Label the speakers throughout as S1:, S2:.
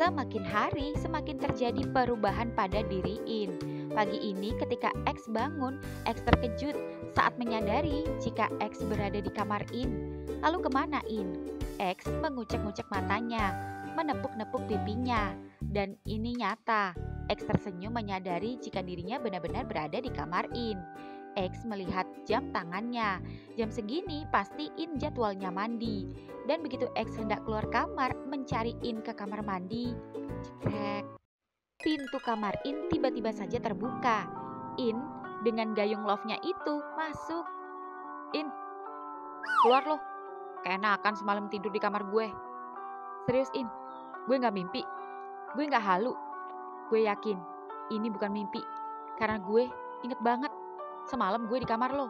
S1: Semakin hari, semakin terjadi perubahan pada diri In. Pagi ini ketika X bangun, X terkejut saat menyadari jika X berada di kamar In. Lalu kemana In? X mengucek-ngucek matanya, menepuk-nepuk pipinya, dan ini nyata. X tersenyum menyadari jika dirinya benar-benar berada di kamar In. X melihat jam tangannya. Jam segini pasti In jadwalnya mandi. Dan begitu X hendak keluar kamar mencari In ke kamar mandi, cekrek. Pintu kamar In tiba-tiba saja terbuka. In dengan gayung love-nya itu masuk. In, keluar loh. Keenakan semalam tidur di kamar gue. Serius In, gue gak mimpi. Gue gak halu. Gue yakin ini bukan mimpi. Karena gue inget banget semalam gue di kamar lo.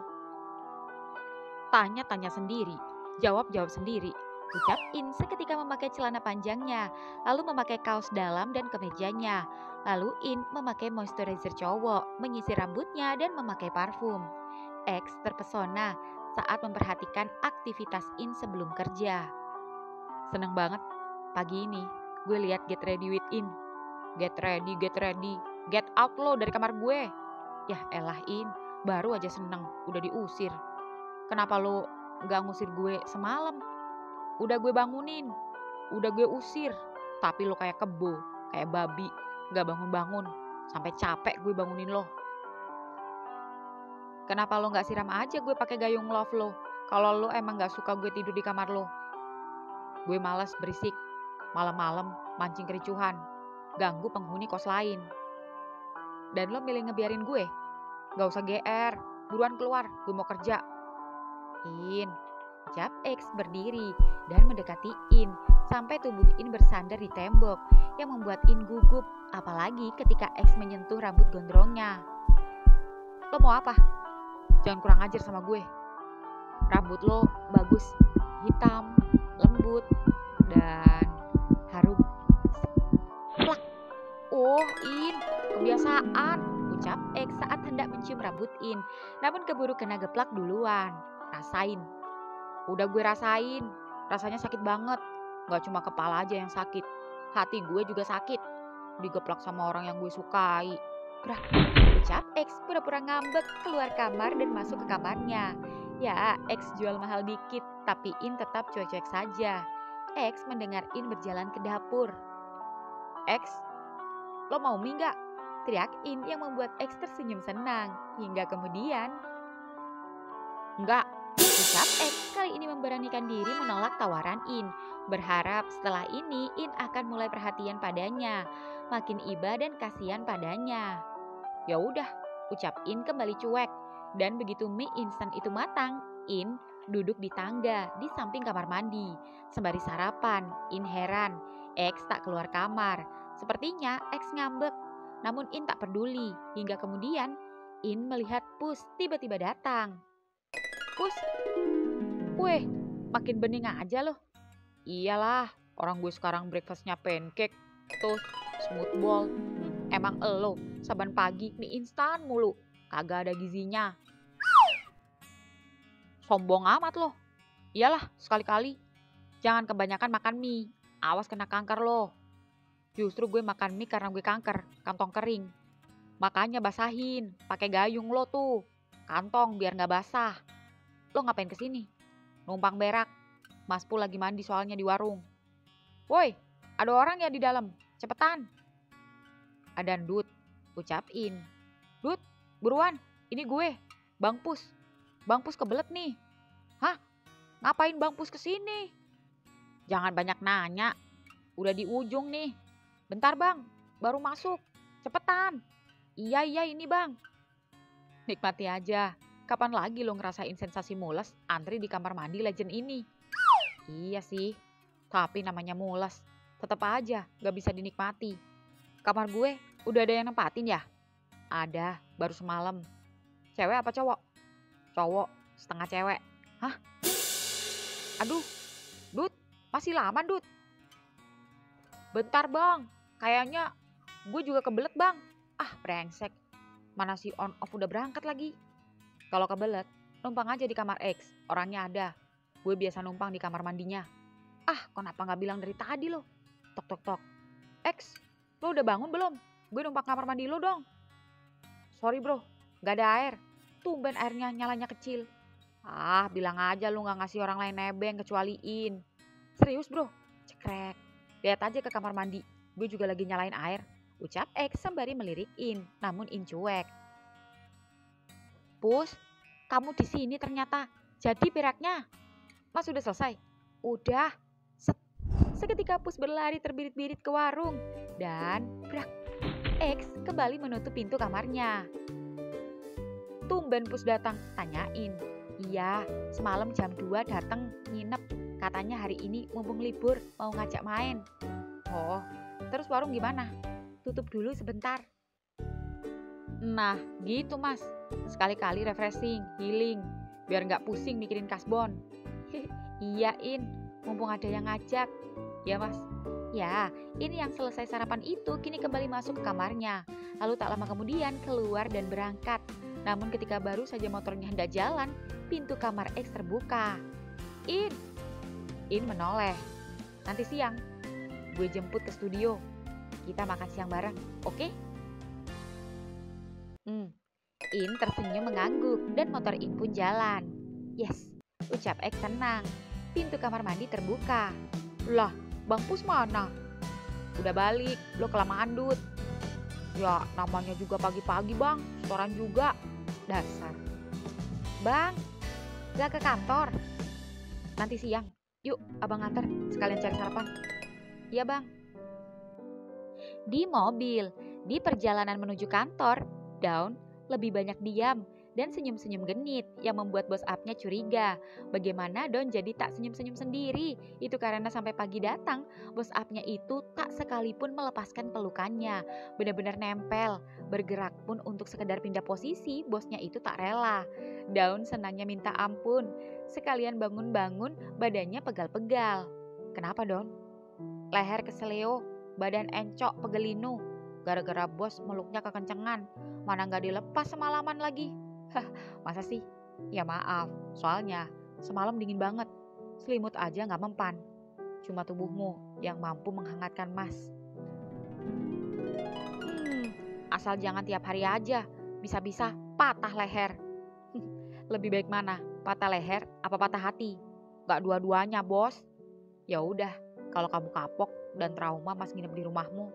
S1: Tanya-tanya sendiri, jawab-jawab sendiri. Ucap In seketika memakai celana panjangnya, lalu memakai kaos dalam dan kemejanya. Lalu In memakai moisturizer cowok, menyisir rambutnya dan memakai parfum. X terpesona saat memperhatikan aktivitas In sebelum kerja. Seneng banget, pagi ini gue lihat Get Ready with In. Get ready, get out lo dari kamar gue. Yah elah In, baru aja seneng, udah diusir. Kenapa lo gak ngusir gue semalam? Udah gue bangunin, udah gue usir. Tapi lo kayak kebo, kayak babi, gak bangun-bangun. Sampai capek gue bangunin lo. Kenapa lo gak siram aja gue pakai gayung love lo? Kalau lo emang gak suka gue tidur di kamar lo. Gue malas berisik, malam-malam mancing kericuhan, ganggu penghuni kos lain. Dan lo milih ngebiarin gue? Gak usah GR, buruan keluar, gue mau kerja. In, ucap X berdiri dan mendekati In sampai tubuh In bersandar di tembok yang membuat In gugup, apalagi ketika X menyentuh rambut gondrongnya. Lo mau apa? Jangan kurang ajar sama gue. Rambut lo bagus, hitam, lembut, dan harum. Plak. Oh In, kebiasaan, ucap X saat hendak mencium rambut In, namun keburu kena geplak duluan. Rasain. Udah gue rasain, rasanya sakit banget. Gak cuma kepala aja yang sakit, hati gue juga sakit. Digeplak sama orang yang gue sukai. Brah, ucap X pura-pura ngambek keluar kamar dan masuk ke kamarnya. Ya, X jual mahal dikit, tapi In tetap cuek-cuek saja. X mendengar In berjalan ke dapur. X, lo mau mie gak? Teriak In yang membuat X tersenyum senang. Hingga kemudian, enggak, ucap X kali ini memberanikan diri menolak tawaran In. Berharap setelah ini In akan mulai perhatian padanya, makin iba dan kasihan padanya. Ya udah, ucap In kembali cuek. Dan begitu mie instan itu matang, In duduk di tangga di samping kamar mandi. Sembari sarapan, In heran. X tak keluar kamar. Sepertinya X ngambek. Namun In tak peduli. Hingga kemudian In melihat Pus tiba-tiba datang. Pus, weh, makin bening aja loh. Iyalah, orang gue sekarang breakfastnya pancake, toast, smooth ball. Emang elo, saban pagi mie instan mulu, kagak ada gizinya. Sombong amat loh. Iyalah, sekali-kali. Jangan kebanyakan makan mie, awas kena kanker loh. Justru gue makan mie karena gue kanker, kantong kering. Makanya basahin, pakai gayung lo tuh, kantong biar gak basah. Lo ngapain kesini? Numpang berak. Mas Pul lagi mandi soalnya di warung. Woi, ada orang ya di dalam. Cepetan. Ada Dut, ucap In. Dut, buruan. Ini gue, Bang Pus. Bang Pus kebelet nih. Hah? Ngapain Bang Pus kesini? Jangan banyak nanya. Udah di ujung nih. Bentar Bang, baru masuk. Cepetan. Iya ini Bang. Nikmati aja. Kapan lagi lo ngerasain sensasi mules antri di kamar mandi legend ini? Iya sih, tapi namanya mules. Tetap aja gak bisa dinikmati. Kamar gue udah ada yang nempatin ya? Ada, baru semalam. Cewek apa cowok? Cowok, setengah cewek. Hah? Aduh, Dut, masih lama Dut. Bentar Bang, kayaknya gue juga kebelet Bang. Ah, brengsek. Mana si on off udah berangkat lagi. Kalau kebelet, numpang aja di kamar X, orangnya ada. Gue biasa numpang di kamar mandinya. Ah, kenapa gak bilang dari tadi lo? Tok tok tok. Lo udah bangun belum? Gue numpang kamar mandi lo dong. Sorry bro, gak ada air. Tumben airnya nyalanya kecil. Ah, bilang aja lu gak ngasih orang lain nebeng kecualiin. Serius bro, cekrek. Lihat aja ke kamar mandi, gue juga lagi nyalain air. Ucap X sembari melirik In, namun In cuek. Pus, kamu di sini ternyata. Jadi beraknya. Mas udah selesai? Udah. Seketika Pus berlari terbirit-birit ke warung. Dan brak, X kembali menutup pintu kamarnya. Tumben Pus datang, tanyain. Iya, semalam jam 2 datang nginep. Katanya hari ini mumpung libur mau ngajak main. Oh, terus warung gimana? Tutup dulu sebentar. Nah, gitu mas. Sekali-kali refreshing, healing. Biar gak pusing mikirin kasbon. Iya In, mumpung ada yang ngajak. Ya mas. Ya, ini yang selesai sarapan itu kini kembali masuk ke kamarnya. Lalu tak lama kemudian keluar dan berangkat. Namun ketika baru saja motornya hendak jalan, pintu kamar X terbuka. In menoleh. Nanti siang, gue jemput ke studio. Kita makan siang bareng, oke? In tersenyum mengangguk dan motor In pun jalan. Yes, ucap X senang. Pintu kamar mandi terbuka. Lah, Bang Pus mana? Udah balik, lo kelamaan dut. Ya, namanya juga pagi-pagi bang, setoran juga. Dasar. Bang, gak ke kantor? Nanti siang, yuk abang antar, sekalian cari sarapan. Iya bang. Di mobil, di perjalanan menuju kantor, Dawn lebih banyak diam dan senyum-senyum genit yang membuat bos up-nya curiga. Bagaimana Dawn jadi tak senyum-senyum sendiri? Itu karena sampai pagi datang, bos up-nya itu tak sekalipun melepaskan pelukannya. Benar-benar nempel, bergerak pun untuk sekedar pindah posisi, bosnya itu tak rela. Dawn senangnya minta ampun, sekalian bangun-bangun badannya pegal-pegal. Kenapa Dawn? Leher keseleo, badan encok pegelinu. Gara-gara bos meluknya kekencengan, mana gak dilepas semalaman lagi. Hah, masa sih? Ya maaf, soalnya semalam dingin banget. Selimut aja gak mempan. Cuma tubuhmu yang mampu menghangatkan mas. Asal jangan tiap hari aja, bisa-bisa patah leher. Lebih baik mana, patah leher apa patah hati? Gak dua-duanya bos. Ya udah, kalau kamu kapok dan trauma mas nginep di rumahmu,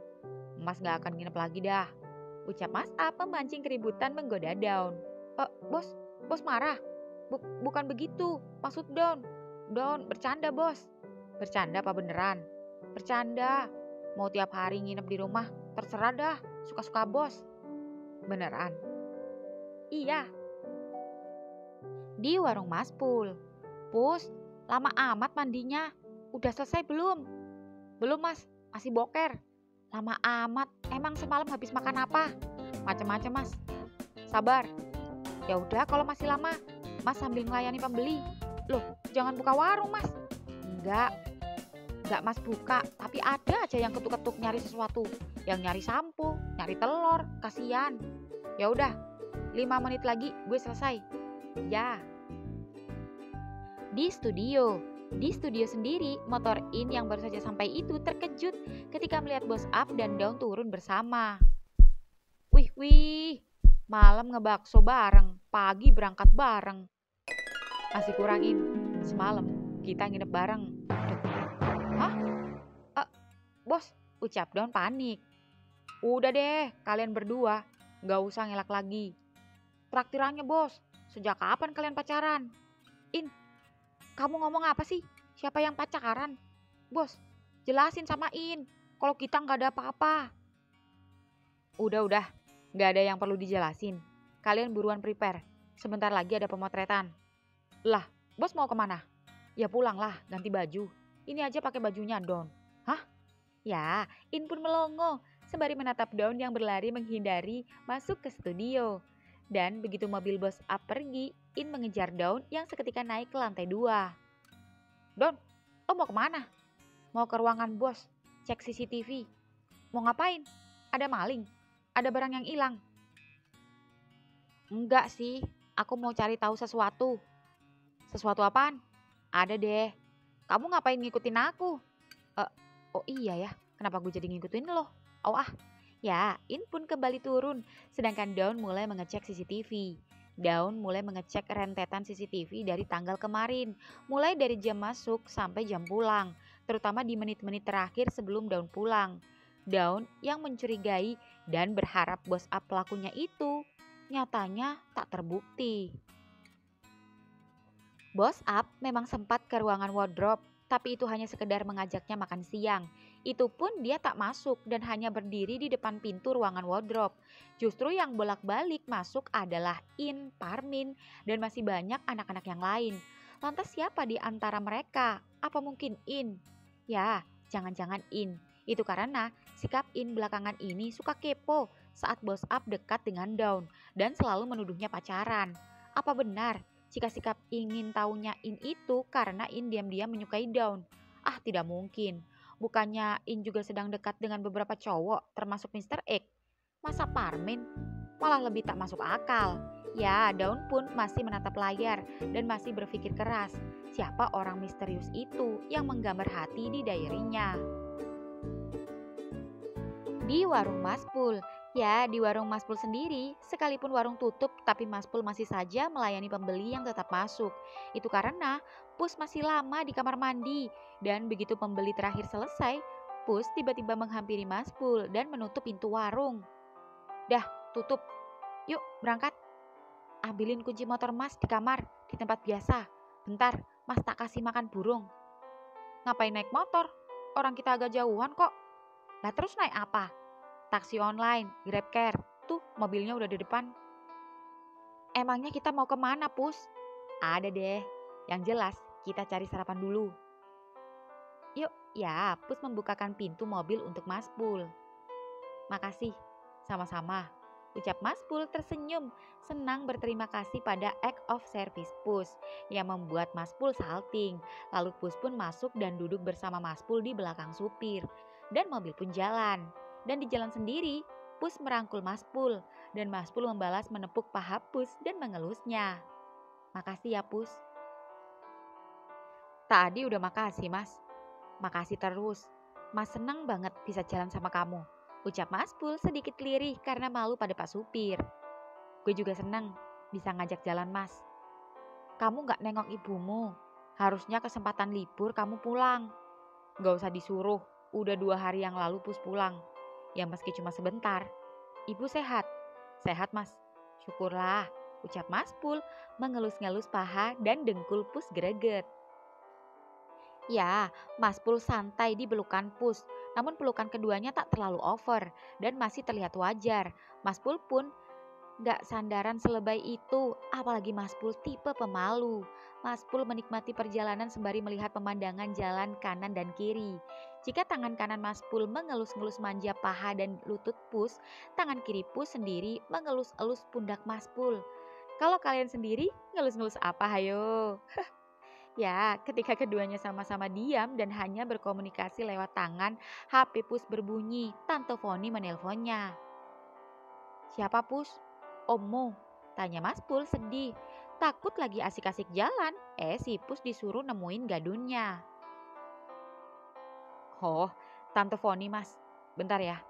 S1: mas gak akan nginep lagi dah. Ucap Mas Up memancing keributan menggoda Dawn. Bos marah? Bukan begitu, maksud Dawn. Dawn, bercanda bos. Bercanda apa beneran? Bercanda. Mau tiap hari nginep di rumah, terserah dah, suka-suka bos. Beneran? Iya. Di warung Mas Pul. Pus, lama amat mandinya. Udah selesai belum? Belum mas, masih boker. Lama amat, emang semalam habis makan apa? Macem-macem mas. Sabar. Ya udah kalau masih lama, mas sambil melayani pembeli. Loh, jangan buka warung mas. Enggak mas buka, tapi ada aja yang ketuk-ketuk nyari sesuatu. Yang nyari sampo, nyari telur, kasihan. Ya udah, 5 menit lagi gue selesai. Ya. Di studio sendiri, motor In yang baru saja sampai itu terkejut ketika melihat bos Up dan Dawn turun bersama. Wih, malam ngebakso bareng, pagi berangkat bareng. Masih kurang In, semalam kita nginep bareng. Hah? Bos, ucap Dawn panik. Udah deh, kalian berdua, gak usah ngelak lagi. Traktirannya bos, sejak kapan kalian pacaran? In, kamu ngomong apa sih? Siapa yang pacaran? Bos, jelasin sama In. Kalau kita gak ada apa-apa. Udah. Gak ada yang perlu dijelasin. Kalian buruan prepare. Sebentar lagi ada pemotretan. Lah, bos mau kemana? Ya pulang lah, ganti baju. Ini aja pakai bajunya Dawn. Hah? Ya, In pun melongo. Sembari menatap Dawn yang berlari menghindari masuk ke studio. Dan begitu mobil bos Up pergi, In mengejar Dawn yang seketika naik ke lantai 2. Dawn, lo mau kemana? Mau ke ruangan bos, cek CCTV. Mau ngapain? Ada maling? Ada barang yang hilang? Enggak sih, aku mau cari tahu sesuatu. Sesuatu apaan? Ada deh. Kamu ngapain ngikutin aku? Oh iya ya, kenapa gue jadi ngikutin lo? Oh ah, ya, In pun kembali turun, sedangkan Daun mulai mengecek CCTV. Daun mulai mengecek rentetan CCTV dari tanggal kemarin, mulai dari jam masuk sampai jam pulang, terutama di menit-menit terakhir sebelum Daun pulang. Daun yang mencurigai dan berharap bos up pelakunya itu, nyatanya tak terbukti. Bos up memang sempat ke ruangan wardrobe, tapi itu hanya sekedar mengajaknya makan siang. Itu pun dia tak masuk dan hanya berdiri di depan pintu ruangan wardrobe. Justru yang bolak-balik masuk adalah In, Parmin, dan masih banyak anak-anak yang lain. Lantas siapa di antara mereka? Apa mungkin In? Ya, jangan-jangan In. Itu karena sikap In belakangan ini suka kepo saat bos up dekat dengan Dawn dan selalu menuduhnya pacaran. Apa benar jika sikap ingin tahunya In itu karena In diam-diam menyukai Dawn? Ah, tidak mungkin. Bukannya In juga sedang dekat dengan beberapa cowok, termasuk Mr. X. Masa Parmin? Malah lebih tak masuk akal. Ya, Dawn pun masih menatap layar dan masih berpikir keras. Siapa orang misterius itu yang menggambar hati di diary-nya? Di warung Maspul. Ya, di warung Maspul sendiri, sekalipun warung tutup, tapi Maspul masih saja melayani pembeli yang tetap masuk. Itu karena Pus masih lama di kamar mandi, dan begitu pembeli terakhir selesai, Pus tiba-tiba menghampiri Maspul dan menutup pintu warung. Dah, tutup. Yuk, berangkat. Ambilin kunci motor Mas di kamar, di tempat biasa. Bentar, Mas tak kasih makan burung. Ngapain naik motor? Orang kita agak jauhan kok. Lah terus naik apa? Taksi online, GrabCare. Tuh mobilnya udah di depan. Emangnya kita mau kemana, Pus? Ada deh. Yang jelas kita cari sarapan dulu. Yuk, ya, Pus membukakan pintu mobil untuk Mas Pul. Makasih, sama-sama. Ucap Mas Pul tersenyum, senang berterima kasih pada act of service Pus yang membuat Mas Pul salting. Lalu Pus pun masuk dan duduk bersama Mas Pul di belakang supir. Dan mobil pun jalan. Dan di jalan sendiri, Pus merangkul Mas Pul dan Mas Pul membalas menepuk paha Pus dan mengelusnya. Makasih ya Pus. Tadi udah makasih Mas. Makasih terus. Mas senang banget bisa jalan sama kamu. Ucap Mas Pul sedikit lirih karena malu pada Pak Supir. Gue juga senang bisa ngajak jalan Mas. Kamu gak nengok ibumu. Harusnya kesempatan libur kamu pulang. Gak usah disuruh. Udah 2 hari yang lalu Pus pulang. Ya meski cuma sebentar. Ibu sehat? Sehat Mas. Syukurlah. Ucap Mas Pul mengelus-ngelus paha dan dengkul Pus greget. Ya, Mas Pul santai di pelukan Pus, namun pelukan keduanya tak terlalu over dan masih terlihat wajar. Mas Pul pun gak sandaran selebay itu, apalagi Mas Pul tipe pemalu. Mas Pul menikmati perjalanan sembari melihat pemandangan jalan kanan dan kiri. Jika tangan kanan Mas Pul mengelus-ngelus manja paha dan lutut Pus, tangan kiri Pus sendiri mengelus-elus pundak Mas Pul. Kalau kalian sendiri, ngelus-ngelus apa hayo? Ya, ketika keduanya sama-sama diam dan hanya berkomunikasi lewat tangan, HP Pus berbunyi. Tante Foni menelponnya. Siapa Pus? Ommu, tanya Mas Pul sedih. Takut lagi asik-asik jalan, si Pus disuruh nemuin gadunnya. Oh, Tante Foni Mas. Bentar ya.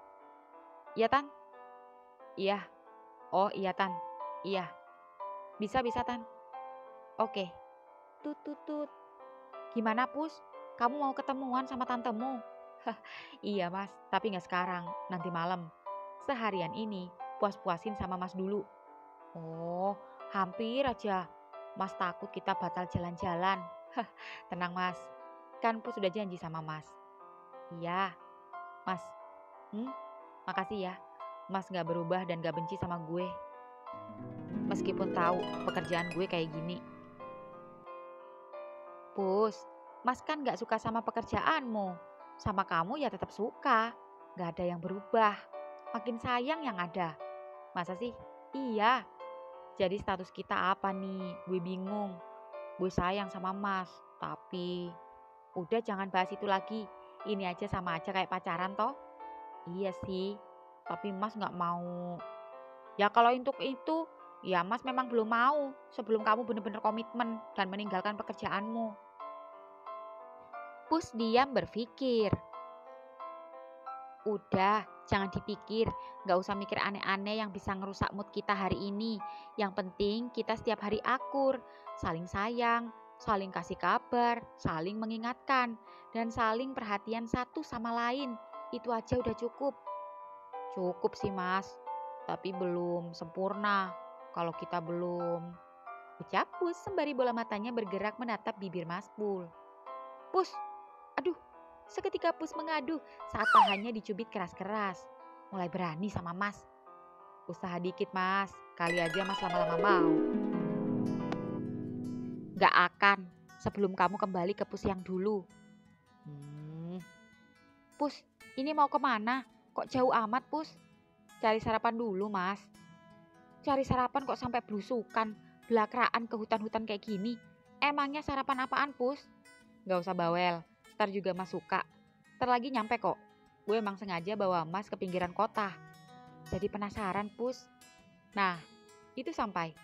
S1: Iya Tan? Iya. Oh iya Tan. Iya. Bisa Tan. Oke. Tut tut tut. Gimana Pus? Kamu mau ketemuan sama tantemu? Iya Mas, tapi gak sekarang, nanti malam. Seharian ini puas-puasin sama Mas dulu. Oh, hampir aja. Mas takut kita batal jalan-jalan. Tenang Mas, kan Pus sudah janji sama Mas. Iya, Mas. Makasih ya, Mas gak berubah dan gak benci sama gue. Meskipun tahu pekerjaan gue kayak gini. Pus, Mas kan gak suka sama pekerjaanmu. Sama kamu ya tetap suka. Gak ada yang berubah. Makin sayang yang ada. Masa sih? Iya. Jadi status kita apa nih? Gue bingung. Gue sayang sama Mas. Tapi udah jangan bahas itu lagi. Ini aja sama aja kayak pacaran toh. Iya sih. Tapi Mas gak mau. Ya kalau untuk itu, ya Mas memang belum mau. Sebelum kamu benar-benar komitmen dan meninggalkan pekerjaanmu. Pus diam berpikir. Udah, jangan dipikir. Gak usah mikir aneh-aneh yang bisa ngerusak mood kita hari ini. Yang penting kita setiap hari akur, saling sayang, saling kasih kabar, saling mengingatkan, dan saling perhatian satu sama lain. Itu aja udah cukup. Cukup sih mas, tapi belum sempurna. Kalau kita belum, ucap Pus sembari bola matanya bergerak menatap bibir Mas Pul. Pus, aduh, seketika Pus mengadu saat pahanya dicubit keras-keras. Mulai berani sama Mas. Usaha dikit mas, kali aja mas lama-lama mau. Gak akan, sebelum kamu kembali ke Pus yang dulu. Pus, ini mau kemana? Kok jauh amat Pus? Cari sarapan dulu mas. Cari sarapan kok sampai belusukan, belakraan ke hutan-hutan kayak gini. Emangnya sarapan apaan Pus? Gak usah bawel, ntar juga mas suka. Ntar lagi nyampe kok. Gue emang sengaja bawa mas ke pinggiran kota. Jadi penasaran Pus. Nah, itu sampai.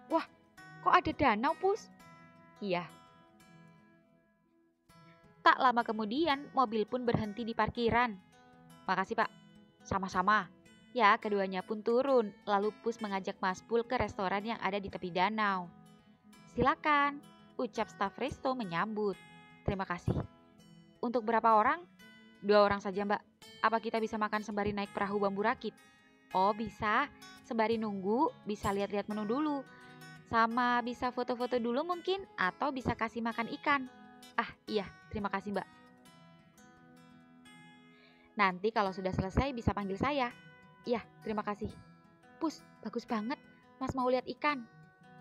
S1: Wah, kok ada danau Pus? Iya. Tak lama kemudian, mobil pun berhenti di parkiran. Makasih pak, sama-sama. Ya, keduanya pun turun, lalu Pus mengajak Mas Pul ke restoran yang ada di tepi danau. Silakan, ucap staf resto menyambut. Terima kasih. Untuk berapa orang? 2 orang saja mbak. Apa kita bisa makan sembari naik perahu bambu rakit? Oh bisa, sembari nunggu bisa lihat-lihat menu dulu. Sama bisa foto-foto dulu mungkin, atau bisa kasih makan ikan. Ah iya, terima kasih mbak. Nanti kalau sudah selesai bisa panggil saya. Iya, terima kasih. Pus, bagus banget. Mas mau lihat ikan.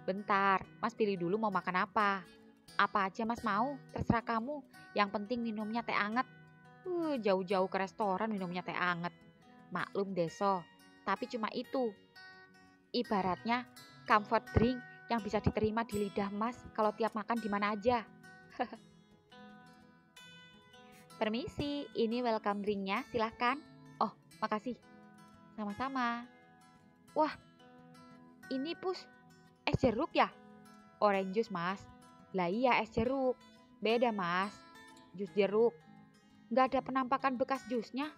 S1: Bentar, mas pilih dulu mau makan apa. Apa aja mas mau, terserah kamu. Yang penting minumnya teh anget. Jauh-jauh ke restoran minumnya teh anget. Maklum deso, tapi cuma itu. Ibaratnya comfort drink yang bisa diterima di lidah mas kalau tiap makan di mana aja. Permisi, ini welcome drinknya, silahkan. Oh, makasih. Sama-sama. Wah, ini Pus, es jeruk ya? Orange juice mas. Lah iya es jeruk. Beda mas, jus jeruk. Gak ada penampakan bekas jusnya.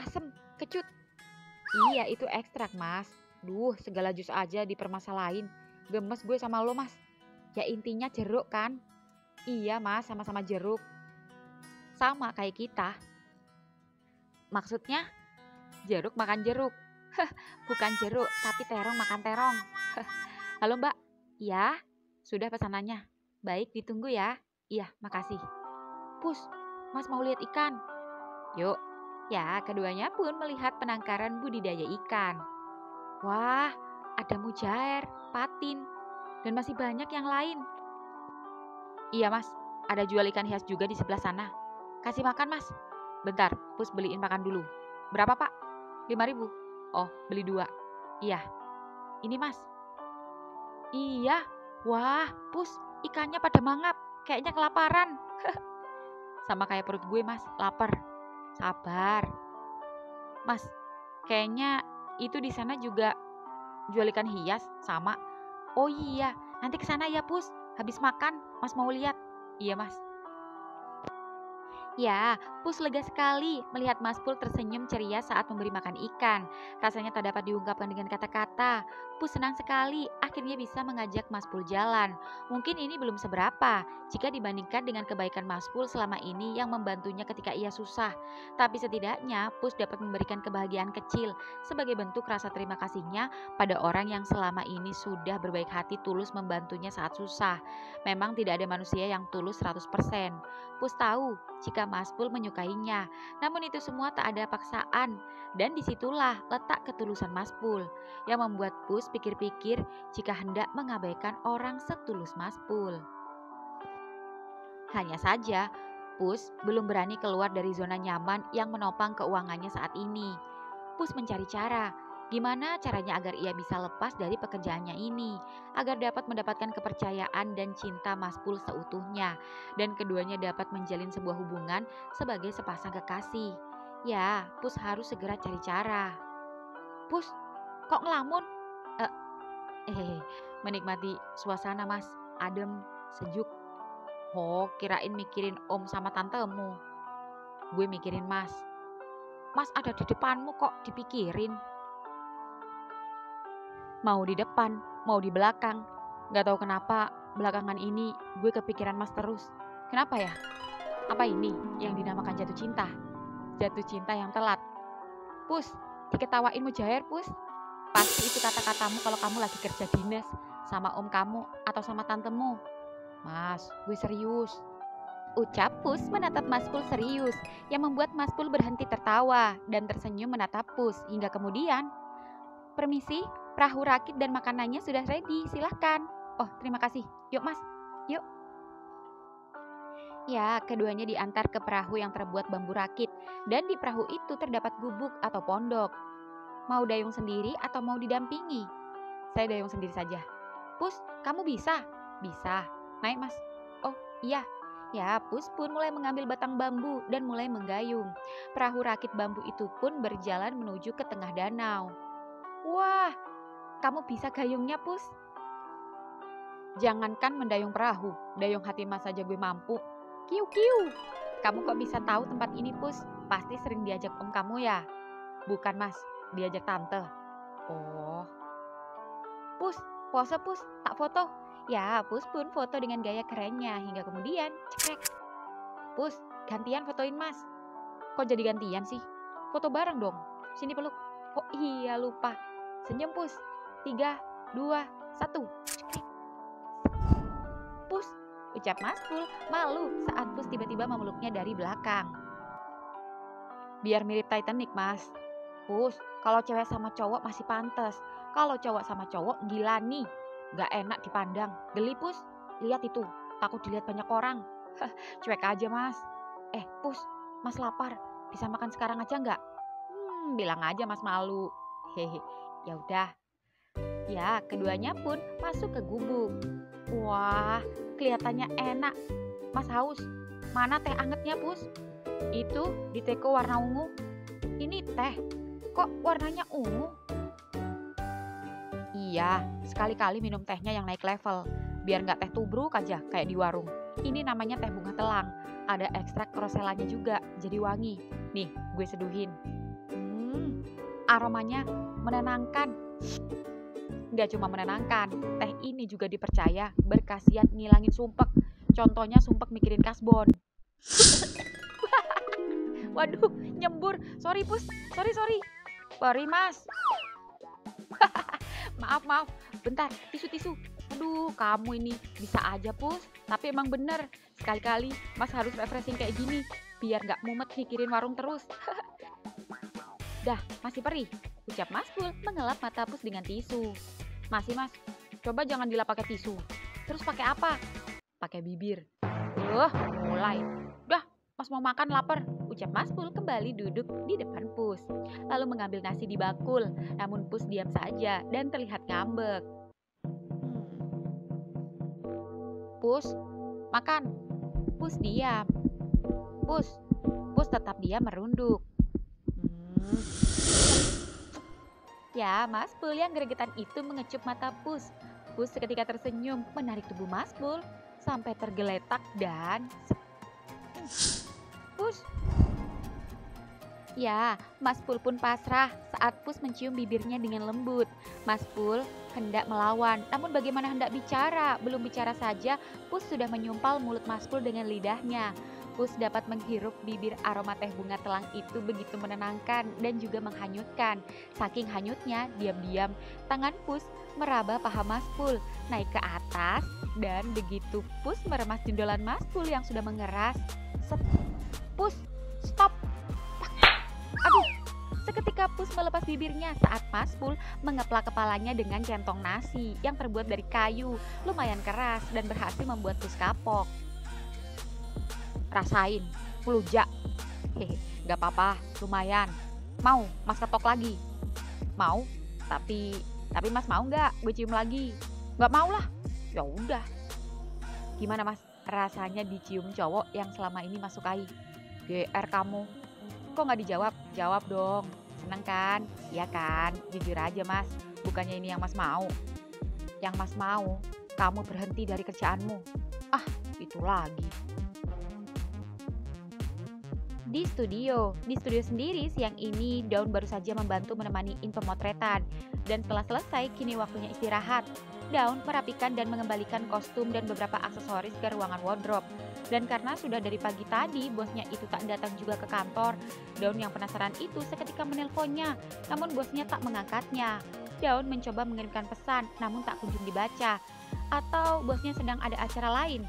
S1: Asem, kecut. Iya itu ekstrak mas. Duh, segala jus aja dipermasalahin. Gemes gue sama lo mas. Ya intinya jeruk kan? Iya mas, sama-sama jeruk. Sama kayak kita. Maksudnya jeruk makan jeruk. Bukan jeruk, tapi terong makan terong. Halo mbak. Iya, sudah pesanannya. Baik, ditunggu ya. Iya, makasih. Pus, mas mau lihat ikan? Yuk. Ya, keduanya pun melihat penangkaran budidaya ikan. Wah, ada mujair, patin, dan masih banyak yang lain. Iya mas, ada jual ikan hias juga di sebelah sana. Kasih makan mas. Bentar, Pus beliin makan dulu. Berapa pak? 5.000. Oh, beli 2. Iya. Ini mas. Iya. Wah, Pus, ikannya pada mangap. Kayaknya kelaparan. Sama kayak perut gue mas, lapar. Sabar. Mas, kayaknya itu di sana juga jual ikan hias sama. Oh iya, nanti ke sana ya Pus. Habis makan, mas mau lihat. Iya mas. Ya, Pus lega sekali melihat Mas Pul tersenyum ceria saat memberi makan ikan. Rasanya tak dapat diungkapkan dengan kata-kata. Pus senang sekali akhirnya bisa mengajak Mas Pul jalan. Mungkin ini belum seberapa jika dibandingkan dengan kebaikan Mas Pul selama ini yang membantunya ketika ia susah. Tapi setidaknya Pus dapat memberikan kebahagiaan kecil sebagai bentuk rasa terima kasihnya pada orang yang selama ini sudah berbaik hati tulus membantunya saat susah. Memang tidak ada manusia yang tulus 100%. Pus tahu jika Mas Pul menyukainya, namun itu semua tak ada paksaan. Dan disitulah letak ketulusan Mas Pul yang membuat Pus pikir-pikir jika hendak mengabaikan orang setulus Mas Pul. Hanya saja, Pus belum berani keluar dari zona nyaman yang menopang keuangannya saat ini. Pus mencari cara. Gimana caranya agar ia bisa lepas dari pekerjaannya ini, agar dapat mendapatkan kepercayaan dan cinta Mas Pul seutuhnya, dan keduanya dapat menjalin sebuah hubungan sebagai sepasang kekasih. Ya, Pus harus segera cari cara. Pus, kok ngelamun? Menikmati suasana mas, adem, sejuk. Oh, kirain mikirin om sama tantemu. Gue mikirin mas. Mas ada di depanmu kok dipikirin. Mau di depan, mau di belakang. Gak tahu kenapa belakangan ini gue kepikiran Mas terus. Kenapa ya? Apa ini yang dinamakan jatuh cinta? Jatuh cinta yang telat. Pus, diketawain Mujair, Pus. Pasti itu kata-katamu kalau kamu lagi kerja dinas sama om kamu atau sama tantemu. Mas, gue serius. Ucap Pus menatap Mas Pul serius, yang membuat Mas Pul berhenti tertawa dan tersenyum menatap Pus hingga kemudian, permisi, perahu rakit dan makanannya sudah ready, silahkan. Oh, terima kasih. Yuk Mas, yuk. Ya, keduanya diantar ke perahu yang terbuat bambu rakit, dan di perahu itu terdapat gubuk atau pondok. Mau dayung sendiri atau mau didampingi? Saya dayung sendiri saja. Pus, kamu bisa? Bisa. Naik Mas. Oh, iya. Ya, Pus pun mulai mengambil batang bambu dan mulai menggayung. Perahu rakit bambu itu pun berjalan menuju ke tengah danau. Wah, kamu bisa gayungnya, Pus? Jangankan mendayung perahu, dayung hati Mas saja gue mampu. Kiu-kiu. Kamu kok bisa tahu tempat ini, Pus? Pasti sering diajak om kamu ya? Bukan, Mas. Diajak tante. Oh. Pus, pose Pus, tak foto. Ya, Pus pun foto dengan gaya kerennya hingga kemudian cekrek. Pus, gantian fotoin Mas. Kok jadi gantian sih? Foto bareng dong. Sini peluk. Oh iya, lupa. Senyum Pus. 3, 2, 1. Cekrek. Pus, ucap Mas Pul malu saat Pus tiba-tiba memeluknya dari belakang. Biar mirip Titanic, Mas. Pus, kalau cewek sama cowok masih pantas. Kalau cowok sama cowok gila nih. Gak enak dipandang. Geli, Pus. Lihat itu. Takut dilihat banyak orang. Cuek aja, Mas. Pus, Mas lapar. Bisa makan sekarang aja nggak? Bilang aja Mas malu. Hehe. Ya udah. Ya, keduanya pun masuk ke gubuk. Wah, kelihatannya enak. Mas haus. Mana teh angetnya, Pus? Itu di teko warna ungu. Ini teh. Kok warnanya ungu? Iya, sekali-kali minum tehnya yang naik level. Biar nggak teh tubruk aja kayak di warung. Ini namanya teh bunga telang. Ada ekstrak roselanya juga, jadi wangi. Nih, gue seduhin. Aromanya menenangkan. Nggak cuma menenangkan, teh ini juga dipercaya berkhasiat ngilangin sumpek. Contohnya sumpek mikirin kasbon. Waduh, nyembur. Sorry, Pus. Sorry. Sorry, Mas. Maaf. Bentar, tisu. Aduh, kamu ini bisa aja, Pus. Tapi emang bener, sekali-kali Mas harus refreshing kayak gini. Biar gak mumet mikirin warung terus. Dah, masih perih. Ucap Mas Pul mengelap mata Pus dengan tisu. Masih, Mas. Coba jangan dilap pakai tisu. Terus pakai apa? Pakai bibir. Mulai. Dah, Mas mau makan lapar. Ucap Mas Pul kembali duduk di depan Pus. Lalu mengambil nasi di bakul. Namun Pus diam saja dan terlihat ngambek. Pus, makan. Pus diam. Pus tetap diam merunduk. Ya, Mas Pul yang gregetan itu mengecup mata Pus. Pus seketika tersenyum menarik tubuh Mas Pul sampai tergeletak dan Pus. Ya, Mas Pul pun pasrah saat Pus mencium bibirnya dengan lembut. Mas Pul hendak melawan, namun bagaimana hendak bicara? Belum bicara saja, Pus sudah menyumpal mulut Mas Pul dengan lidahnya. Pus dapat menghirup bibir aroma teh bunga telang itu begitu menenangkan dan juga menghanyutkan. Saking hanyutnya, diam-diam tangan Pus meraba paha Mas Pul naik ke atas dan begitu Pus meremas jendolan Mas Pul yang sudah mengeras. Pus, stop. Aduh, seketika Pus melepas bibirnya saat Mas Pul mengeplak kepalanya dengan centong nasi yang terbuat dari kayu lumayan keras dan berhasil membuat Pus kapok. Rasain, melujak. Gak apa-apa, lumayan. Mau, Mas ketok lagi. Mau, tapi Mas mau nggak gue cium lagi? Nggak mau lah. Ya udah. Gimana Mas? Rasanya dicium cowok yang selama ini Mas sukai? GR kamu. Kok nggak dijawab? Jawab dong. Seneng kan? Iya kan? Jujur aja Mas. Bukannya ini yang Mas mau. Yang Mas mau, kamu berhenti dari kerjaanmu. Ah, itu lagi. Di studio sendiri siang ini Daun baru saja membantu menemani In pemotretan. Dan setelah selesai, kini waktunya istirahat. Daun merapikan dan mengembalikan kostum dan beberapa aksesoris ke ruangan wardrobe. Dan karena sudah dari pagi tadi bosnya itu tak datang juga ke kantor, Daun yang penasaran itu seketika menelponnya, namun bosnya tak mengangkatnya. Daun mencoba mengirimkan pesan, namun tak kunjung dibaca. Atau bosnya sedang ada acara lain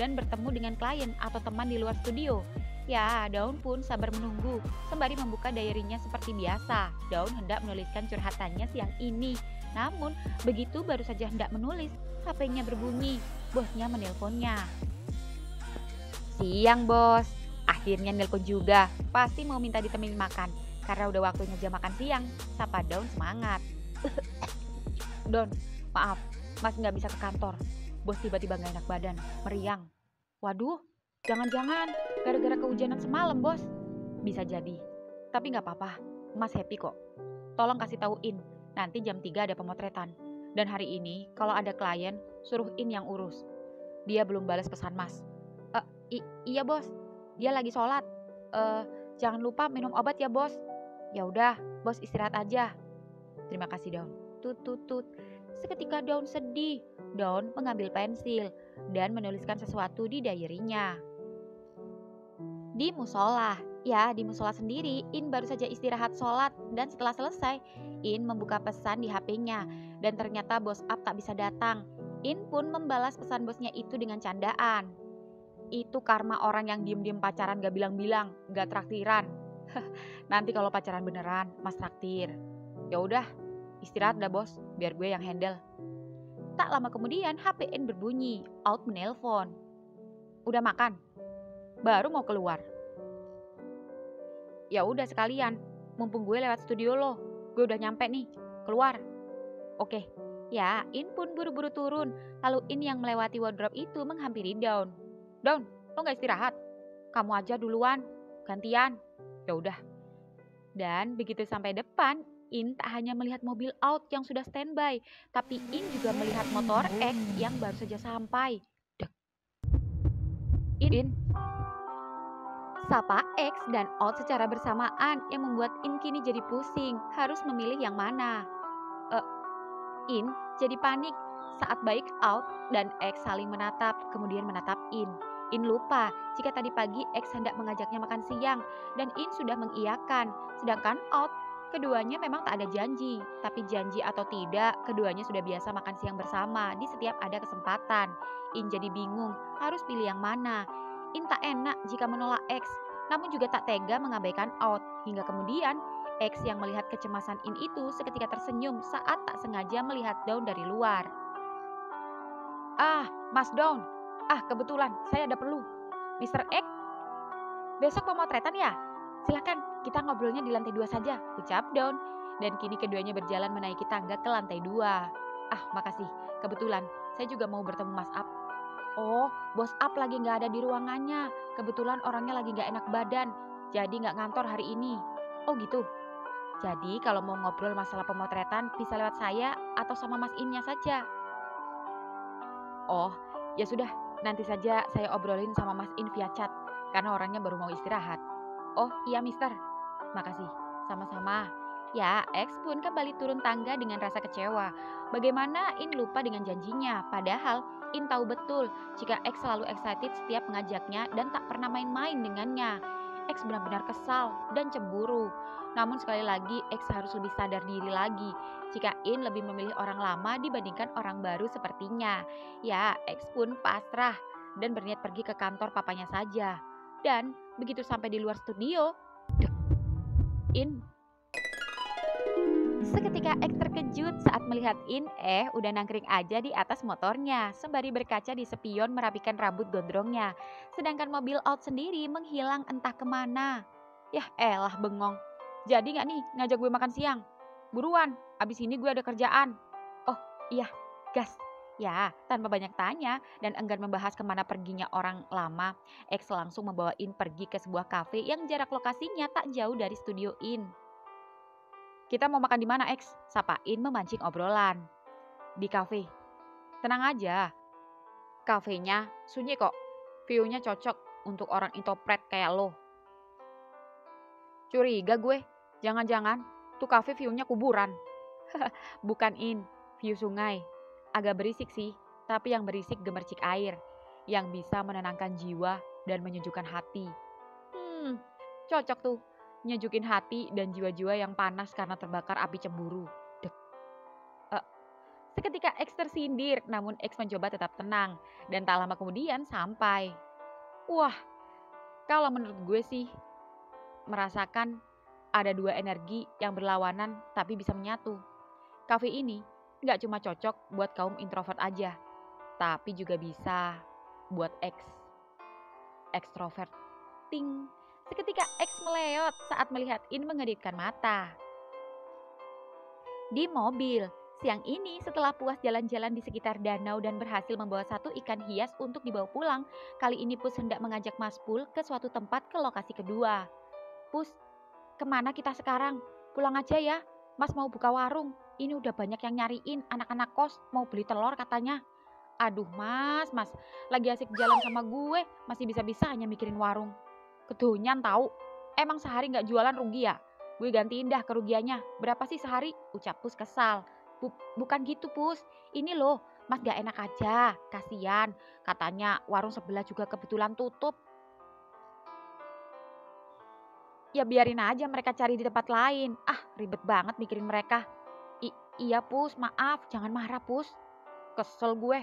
S1: dan bertemu dengan klien atau teman di luar studio. Ya, Daun pun sabar menunggu, sembari membuka diarinya seperti biasa. Daun hendak menuliskan curhatannya siang ini. Namun, begitu baru saja hendak menulis, HP-nya berbunyi. Bosnya menelponnya. Siang, bos. Akhirnya nelpon juga. Pasti mau minta ditemenin makan, karena udah waktunya jam makan siang. Sapa Daun semangat. Don, maaf, Mas nggak bisa ke kantor. Bos tiba-tiba nggak enak badan, meriang. Waduh, jangan-jangan gara-gara kehujanan semalam, bos. Bisa jadi. Tapi nggak apa-apa, Mas happy kok. Tolong kasih tahu In, nanti jam 3 ada pemotretan. Dan hari ini, kalau ada klien, suruh In yang urus. Dia belum balas pesan Mas. Iya bos, dia lagi sholat. Jangan lupa minum obat ya bos. Ya udah, bos istirahat aja. Terima kasih Daun. Tut tut tut. Seketika Daun sedih. Daun mengambil pensil dan menuliskan sesuatu di diarinya. Di musola. Ya, di musola sendiri, In baru saja istirahat sholat dan setelah selesai, In membuka pesan di HP-nya dan ternyata bos up tak bisa datang. In pun membalas pesan bosnya itu dengan candaan. Itu karma orang yang diem-diem pacaran gak bilang-bilang, gak traktiran. Nanti kalau pacaran beneran, Mas traktir. Ya udah, istirahat dah bos, biar gue yang handle. Tak lama kemudian HP In berbunyi, Out menelpon. Udah makan? Baru mau keluar. Ya udah sekalian, mumpung gue lewat studio lo, gue udah nyampe nih, keluar. Oke, ya In pun buru-buru turun, lalu In yang melewati wardrobe itu menghampiri Daun. Daun, lo gak istirahat? Kamu aja duluan, gantian. Ya udah. Dan begitu sampai depan, In tak hanya melihat mobil Out yang sudah standby, tapi In juga melihat motor X yang baru saja sampai. In, sapa X dan Out secara bersamaan yang membuat In kini jadi pusing, harus memilih yang mana. In jadi panik saat baik Out dan X saling menatap, kemudian menatap In. In lupa jika tadi pagi X hendak mengajaknya makan siang dan In sudah mengiyakan, sedangkan Out keduanya memang tak ada janji, tapi janji atau tidak, keduanya sudah biasa makan siang bersama di setiap ada kesempatan. In jadi bingung, harus pilih yang mana. In tak enak jika menolak X, namun juga tak tega mengabaikan Out. Hingga kemudian, X yang melihat kecemasan In itu seketika tersenyum saat tak sengaja melihat Daun dari luar. Mas Daun. Kebetulan saya ada perlu. Mr. X, besok pemotretan ya? Silakan, kita ngobrolnya di lantai 2 saja, ucap Daun. Dan kini keduanya berjalan menaiki tangga ke lantai 2. Makasih. Kebetulan, saya juga mau bertemu Mas Up. Oh, bos Up lagi gak ada di ruangannya. Kebetulan orangnya lagi gak enak badan, jadi gak ngantor hari ini. Oh gitu? Jadi kalau mau ngobrol masalah pemotretan bisa lewat saya atau sama Mas Innya saja. Oh, ya sudah, nanti saja saya obrolin sama Mas In via chat, karena orangnya baru mau istirahat. Oh iya mister, makasih, sama-sama. Ya, X pun kembali turun tangga dengan rasa kecewa. Bagaimana In lupa dengan janjinya, padahal In tahu betul jika X selalu excited setiap mengajaknya dan tak pernah main-main dengannya. X benar-benar kesal dan cemburu. Namun sekali lagi X harus lebih sadar diri lagi jika In lebih memilih orang lama dibandingkan orang baru sepertinya. Ya, X pun pasrah dan berniat pergi ke kantor papanya saja. Dan begitu sampai di luar studio, In. Seketika X terkejut saat melihat In udah nangkring aja di atas motornya sembari berkaca di spion merapikan rambut gondrongnya. Sedangkan mobil Out sendiri menghilang entah kemana. Yah elah bengong. Jadi gak nih ngajak gue makan siang? Buruan, abis ini gue ada kerjaan. Oh iya, gas. Ya, tanpa banyak tanya dan enggan membahas kemana perginya orang lama, X langsung membawa In pergi ke sebuah kafe yang jarak lokasinya tak jauh dari studio In. Kita mau makan di mana, X? Sapa In memancing obrolan. Di kafe. Tenang aja. Kafenya sunyi kok. View-nya cocok untuk orang introvert kayak lo. Curiga gue, jangan-jangan tuh kafe view-nya kuburan. Bukan view sungai. Agak berisik sih, tapi yang berisik gemercik air, yang bisa menenangkan jiwa dan menyejukkan hati. Cocok tuh, nyejukin hati dan jiwa-jiwa yang panas karena terbakar api cemburu. Dek. Seketika X tersindir, namun X mencoba tetap tenang, dan tak lama kemudian sampai. Wah, kalau menurut gue sih, merasakan ada dua energi yang berlawanan tapi bisa menyatu. Kafe ini nggak cuma cocok buat kaum introvert aja, tapi juga bisa buat ekstrovert. Ting. Seketika X meleot saat melihat In mengedipkan mata. Di mobil, siang ini setelah puas jalan-jalan di sekitar danau dan berhasil membawa satu ikan hias untuk dibawa pulang, kali ini Pus hendak mengajak Mas Pul ke suatu tempat ke lokasi kedua. Pus, kemana kita sekarang? Pulang aja ya, Mas mau buka warung. Ini udah banyak yang nyariin, anak-anak kos mau beli telur katanya. Aduh mas, lagi asik jalan sama gue, masih bisa-bisa hanya mikirin warung. Kedonyan tahu, emang sehari gak jualan rugi ya? Gue gantiin dah kerugiannya, berapa sih sehari? Ucap Pus kesal. Bukan gitu Pus, ini loh mas gak enak aja, kasihan. Katanya warung sebelah juga kebetulan tutup. Ya biarin aja mereka cari di tempat lain. Ribet banget mikirin mereka. Iya Pus, maaf, jangan marah Pus. Kesel gue.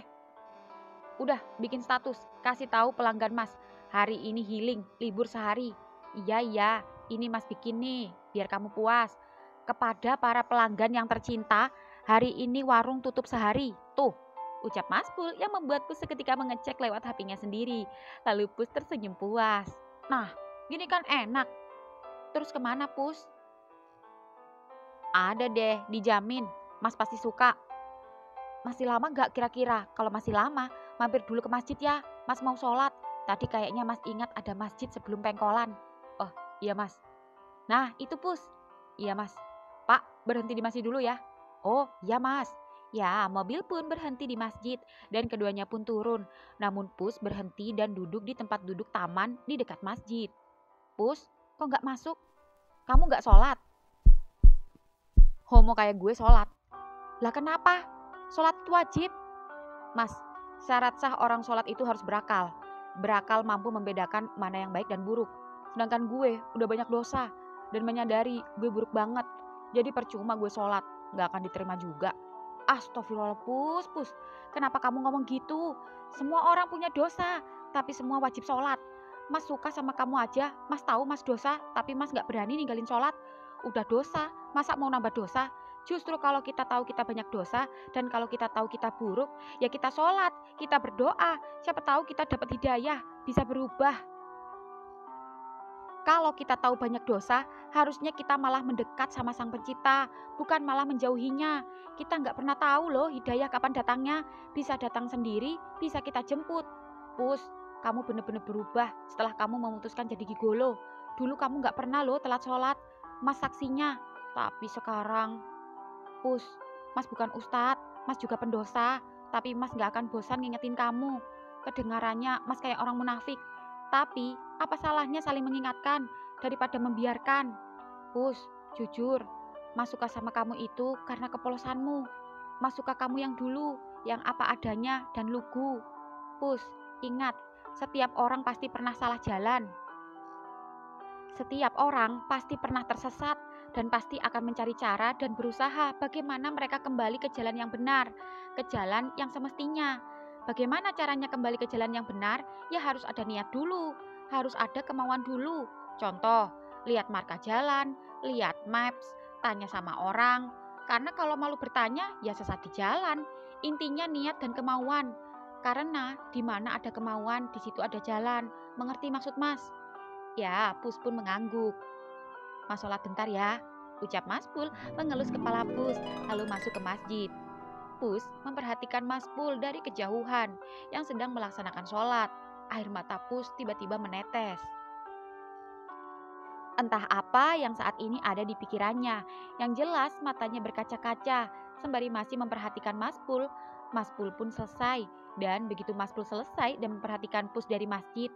S1: Udah bikin status, kasih tahu pelanggan mas. Hari ini healing, libur sehari. Iya, ini mas bikin nih, biar kamu puas. Kepada para pelanggan yang tercinta, hari ini warung tutup sehari. Tuh, ucap Mas Pul yang membuat Pus seketika mengecek lewat HP-nya sendiri. Lalu Pus tersenyum puas. Nah, gini kan enak. Terus kemana Pus? Ada deh, dijamin. Mas pasti suka. Masih lama gak kira-kira? Kalau masih lama, mampir dulu ke masjid ya. Mas mau sholat. Tadi kayaknya mas ingat ada masjid sebelum pengkolan. Oh iya mas. Nah itu Pus. Iya mas. Pak berhenti di masjid dulu ya. Oh iya mas. Ya mobil pun berhenti di masjid dan keduanya pun turun. Namun Pus berhenti dan duduk di tempat duduk taman di dekat masjid. Pus kok gak masuk? Kamu gak sholat? Homo kayak gue sholat. Lah kenapa? Sholat itu wajib. Mas, syarat sah orang sholat itu harus berakal. Berakal mampu membedakan mana yang baik dan buruk. Sedangkan gue udah banyak dosa dan menyadari gue buruk banget. Jadi percuma gue sholat, gak akan diterima juga. Astagfirullah Pus. Kenapa kamu ngomong gitu? Semua orang punya dosa, tapi semua wajib sholat. Mas suka sama kamu aja, mas tahu mas dosa, tapi mas gak berani ninggalin sholat. Udah dosa, masa mau nambah dosa? Justru kalau kita tahu kita banyak dosa dan kalau kita tahu kita buruk, ya kita sholat, kita berdoa. Siapa tahu kita dapat hidayah, bisa berubah. Kalau kita tahu banyak dosa, harusnya kita malah mendekat sama Sang Pencipta, bukan malah menjauhinya. Kita nggak pernah tahu loh hidayah kapan datangnya. Bisa datang sendiri, bisa kita jemput. Pus, kamu bener-bener berubah setelah kamu memutuskan jadi gigolo. Dulu kamu nggak pernah loh telat sholat, mas saksinya. Tapi sekarang, Pus, mas bukan ustadz, mas juga pendosa. Tapi mas nggak akan bosan ngingetin kamu. Kedengarannya mas kayak orang munafik. Tapi apa salahnya saling mengingatkan daripada membiarkan? Pus, jujur, mas suka sama kamu itu karena kepolosanmu. Mas suka kamu yang dulu, yang apa adanya dan lugu. Pus, ingat, setiap orang pasti pernah salah jalan. Setiap orang pasti pernah tersesat dan pasti akan mencari cara dan berusaha bagaimana mereka kembali ke jalan yang benar, ke jalan yang semestinya. Bagaimana caranya kembali ke jalan yang benar? Ya harus ada niat dulu, harus ada kemauan dulu. Contoh, lihat marka jalan, lihat maps, tanya sama orang. Karena kalau malu bertanya, ya sesat di jalan. Intinya niat dan kemauan. Karena di mana ada kemauan, di situ ada jalan. Mengerti maksud mas? Ya, Pus pun mengangguk. Mas sholat bentar ya, ucap Mas Pul mengelus kepala Pus, lalu masuk ke masjid. Pus memperhatikan Mas Pul dari kejauhan yang sedang melaksanakan sholat. Air mata Pus tiba-tiba menetes. Entah apa yang saat ini ada di pikirannya. Yang jelas matanya berkaca-kaca. Sembari masih memperhatikan Mas Pul pun selesai. Dan begitu Mas Pul selesai dan memperhatikan Pus dari masjid,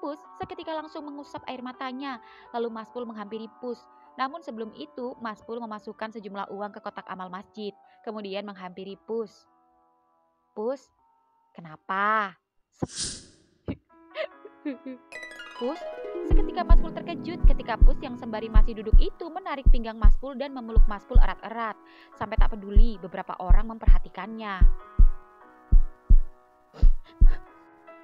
S1: Pus seketika langsung mengusap air matanya. Lalu Mas Pul menghampiri Pus. Namun sebelum itu, Mas Pul memasukkan sejumlah uang ke kotak amal masjid. Kemudian menghampiri Pus. Pus, kenapa? Pus, seketika Mas Pul terkejut ketika Pus yang sembari masih duduk itu menarik pinggang Mas Pul dan memeluk Mas Pul erat-erat. Sampai tak peduli beberapa orang memperhatikannya.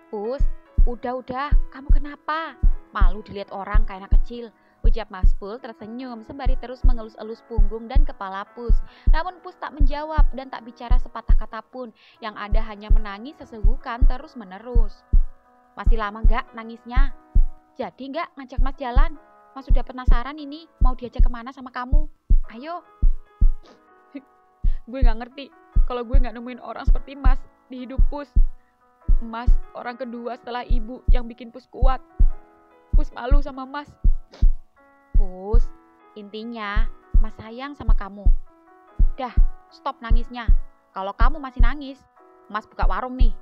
S1: Pus, udah, kamu kenapa? Malu dilihat orang kayak anak kecil, ucap Mas Pul tersenyum sembari terus mengelus-elus punggung dan kepala Pus. Namun Pus tak menjawab dan tak bicara sepatah kata pun, yang ada hanya menangis sesenggukan terus-menerus. Masih lama gak nangisnya? Jadi gak ngajak Mas jalan? Mas sudah penasaran ini mau diajak kemana sama kamu? Ayo. Gue gak ngerti kalau gue gak nemuin orang seperti Mas di hidup Pus. Mas orang kedua setelah ibu yang bikin Pus kuat. Pus malu sama Mas. Pus, intinya Mas sayang sama kamu. Dah, stop nangisnya. Kalau kamu masih nangis, Mas buka warung nih.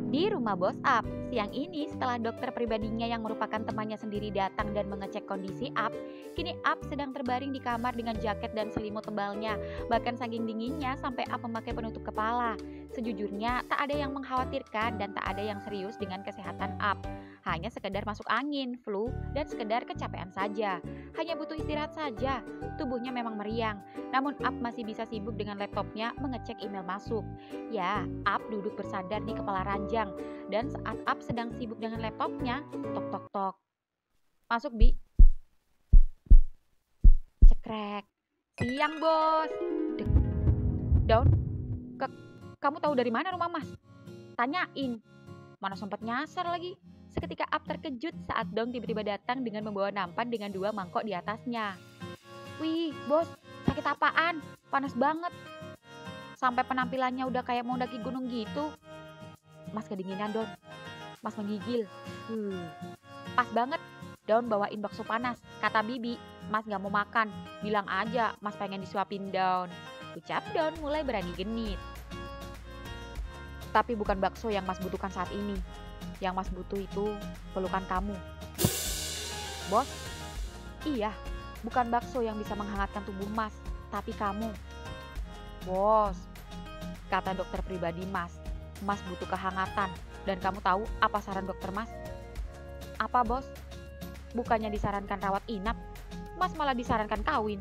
S1: Di rumah Bos Ap, siang ini setelah dokter pribadinya yang merupakan temannya sendiri datang dan mengecek kondisi Ap, kini Ap sedang terbaring di kamar dengan jaket dan selimut tebalnya. Bahkan saking dinginnya sampai Ap memakai penutup kepala. Sejujurnya tak ada yang mengkhawatirkan dan tak ada yang serius dengan kesehatan Ap. Hanya sekedar masuk angin, flu, dan sekedar kecapean saja. Hanya butuh istirahat saja. Tubuhnya memang meriang. Namun Ap masih bisa sibuk dengan laptopnya mengecek email masuk. Ya, Ap duduk bersandar di kepala ranjang. Dan saat Ap sedang sibuk dengan laptopnya, tok tok tok. Masuk, Bi. Cekrek. Siang, Bos. Dek. Daun. Kamu tahu dari mana rumah Mas? Tanyain. Mana sempat nyasar lagi. Seketika Ap terkejut saat Dong tiba-tiba datang dengan membawa nampan dengan 2 mangkok di atasnya. Wih, Bos, sakit apaan? Panas banget. Sampai penampilannya udah kayak mau daki gunung gitu. Mas kedinginan, Don. Mas menggigil. Pas banget. Daun bawain bakso panas. Kata Bibi, Mas gak mau makan. Bilang aja, Mas pengen disuapin Daun. Ucap Daun mulai berani genit. Tapi bukan bakso yang Mas butuhkan saat ini. Yang Mas butuh itu pelukan kamu. Bos? Iya, bukan bakso yang bisa menghangatkan tubuh Mas, tapi kamu. Bos, kata dokter pribadi Mas, Mas butuh kehangatan. Dan kamu tahu apa saran dokter Mas? Apa, Bos? Bukannya disarankan rawat inap, Mas malah disarankan kawin.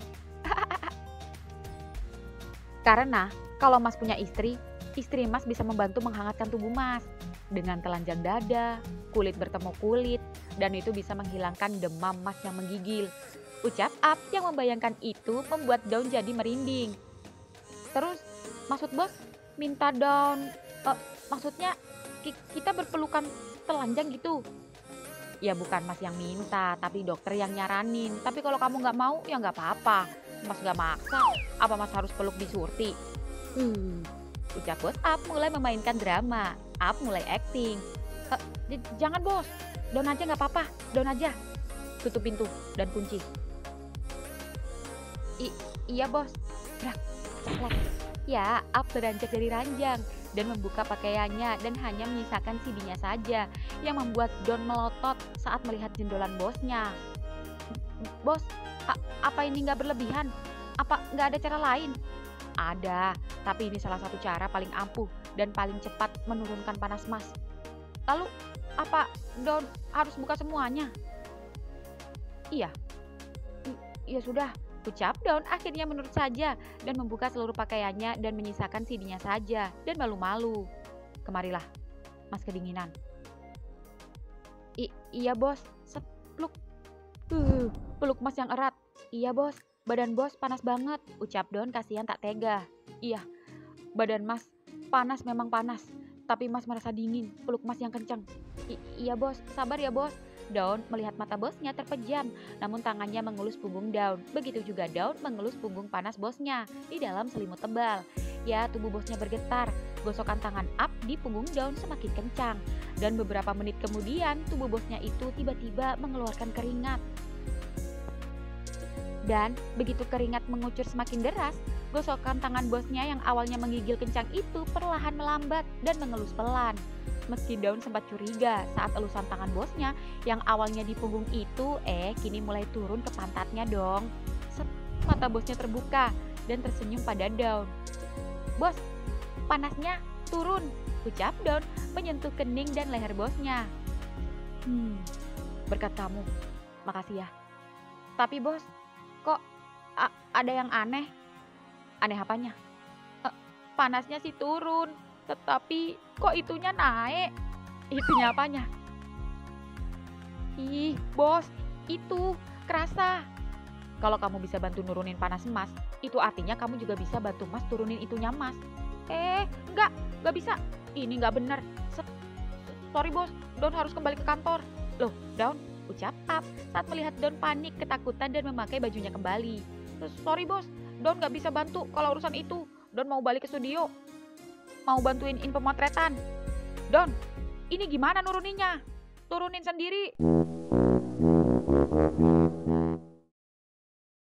S1: Karena kalau Mas punya istri Mas bisa membantu menghangatkan tubuh Mas. Dengan telanjang dada, kulit bertemu kulit, dan itu bisa menghilangkan demam Mas yang menggigil. Ucap Ap yang membayangkan itu membuat Daun jadi merinding. Terus, maksud Bos minta Daun, maksudnya kita berpelukan telanjang gitu? Ya bukan Mas yang minta, tapi dokter yang nyaranin. Tapi kalau kamu gak mau, ya gak apa-apa. Mas gak maksa, apa Mas harus peluk di Surti? Ucap Bos Ap mulai memainkan drama. Ap mulai acting. Jangan Bos, Daun aja gak apa-apa, Daun aja. Tutup pintu dan kunci. Iya Bos. Brak, ceklek. Ya, Ap beranjak dari ranjang dan membuka pakaiannya dan hanya menyisakan CD-nya saja yang membuat Daun melotot saat melihat jendolan bosnya. Bos, apa ini gak berlebihan? Apa gak ada cara lain? Ada, tapi ini salah satu cara paling ampuh dan paling cepat menurunkan panas Mas. Lalu, apa Daun harus buka semuanya? Iya. Ya sudah, ucap Daun akhirnya menurut saja dan membuka seluruh pakaiannya dan menyisakan CD-nya saja dan malu-malu. Kemarilah, Mas kedinginan. Iya Bos, peluk. Peluk Mas yang erat. Iya Bos. Badan Bos panas banget, ucap Daun kasihan tak tega. Iya, badan Mas panas memang panas, tapi Mas merasa dingin, peluk Mas yang kencang. Iya Bos, sabar ya Bos. Daun melihat mata bosnya terpejam, namun tangannya mengelus punggung Daun. Begitu juga Daun mengelus punggung panas bosnya di dalam selimut tebal. Ya, tubuh bosnya bergetar, gosokan tangan Ap di punggung Daun semakin kencang. Dan beberapa menit kemudian, tubuh bosnya itu tiba-tiba mengeluarkan keringat. Dan begitu keringat mengucur semakin deras, gosokan tangan bosnya yang awalnya menggigil kencang itu perlahan melambat dan mengelus pelan. Meski Daun sempat curiga saat elusan tangan bosnya yang awalnya di punggung itu, kini mulai turun ke pantatnya dong. Set, mata bosnya terbuka dan tersenyum pada Daun. "Bos, panasnya turun," ucap Daun menyentuh kening dan leher bosnya. Berkat kamu, makasih ya. Tapi bos, kok ada yang aneh?" "Aneh apanya?" Panasnya sih turun, tetapi kok itunya naik?" "Itunya apanya?" "Ih, bos, itu kerasa." "Kalau kamu bisa bantu nurunin panas Mas, itu artinya kamu juga bisa bantu Mas turunin itunya Mas." Enggak bisa. Ini nggak bener. Sorry bos, Daun harus kembali ke kantor." "Loh, Daun," ucap Up saat melihat Daun panik, ketakutan dan memakai bajunya kembali. "Sorry bos, Daun nggak bisa bantu kalau urusan itu. Daun mau balik ke studio. Mau bantuin pemotretan." "Daun, ini gimana nuruninnya? Turunin sendiri."